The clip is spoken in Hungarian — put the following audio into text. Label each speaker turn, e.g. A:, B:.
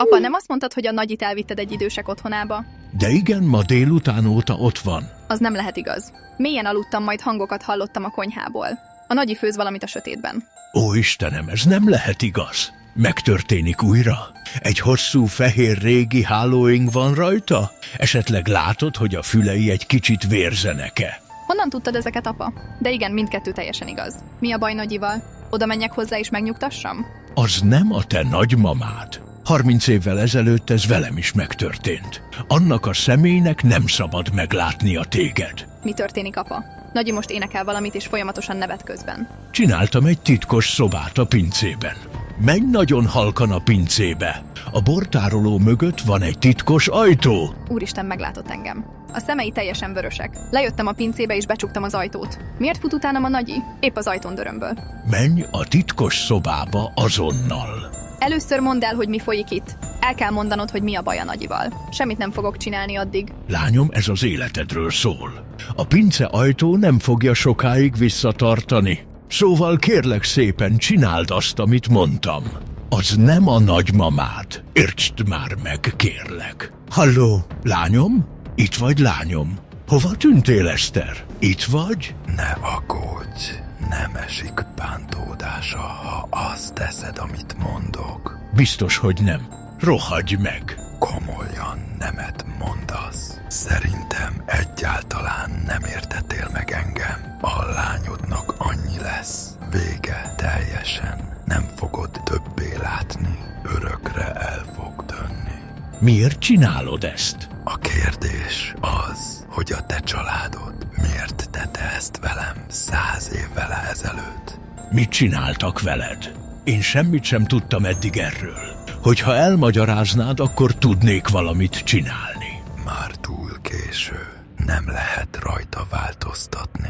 A: Apa, nem azt mondtad, hogy a nagyit elvitted egy idősek otthonába?
B: De igen, ma délután óta ott van.
A: Az nem lehet igaz. Mélyen aludtam, majd hangokat hallottam a konyhából. A nagyi főz valamit a sötétben.
B: Ó, Istenem, ez nem lehet igaz. Megtörténik újra? Egy hosszú, fehér régi hálóing van rajta? Esetleg látod, hogy a fülei egy kicsit vérzenek-e?
A: Honnan tudtad ezeket, apa? De igen, mindkettő teljesen igaz. Mi a baj nagyival? Oda menjek hozzá és megnyugtassam?
B: Az nem a te nagymamád. 30 évvel ezelőtt ez velem is megtörtént. Annak a személynek nem szabad meglátnia téged.
A: Mi történik, apa? Nagyi most énekel valamit és folyamatosan nevet közben.
B: Csináltam egy titkos szobát a pincében. Menj nagyon halkan a pincébe. A bortároló mögött van egy titkos ajtó.
A: Úristen, meglátott engem. A szemei teljesen vörösek. Lejöttem a pincébe és becsuktam az ajtót. Miért fut utánam a nagyi? Épp az ajtón dörömböl.
B: Menj a titkos szobába azonnal.
A: Először mondd el, hogy mi folyik itt. El kell mondanod, hogy mi a baj a nagyival. Semmit nem fogok csinálni addig.
B: Lányom, ez az életedről szól. A pince ajtó nem fogja sokáig visszatartani. Szóval kérlek szépen, csináld azt, amit mondtam. Az nem a nagymamád. Értsd már meg, kérlek. Halló, lányom? Itt vagy, lányom? Hova tűntél, Eszter? Itt vagy?
C: Ne aggódj, nem esik bántódása, ha azt teszed, amit mondok.
B: Biztos, hogy nem. Rohadj meg.
C: Komolyan nemet mondasz. Szerintem egyáltalán nem értettél meg engem. A lányodnak annyi lesz. Vége teljesen. Nem fogod többé látni. Örökre el fog dönni.
B: Miért csinálod ezt?
C: A kérdés az, hogy a te családod miért tette ezt velem 100 évvel ezelőtt.
B: Mit csináltak veled? Én semmit sem tudtam eddig erről. Hogyha elmagyaráznád, akkor tudnék valamit csinálni.
C: Már túl késő. Nem lehet rajta változtatni.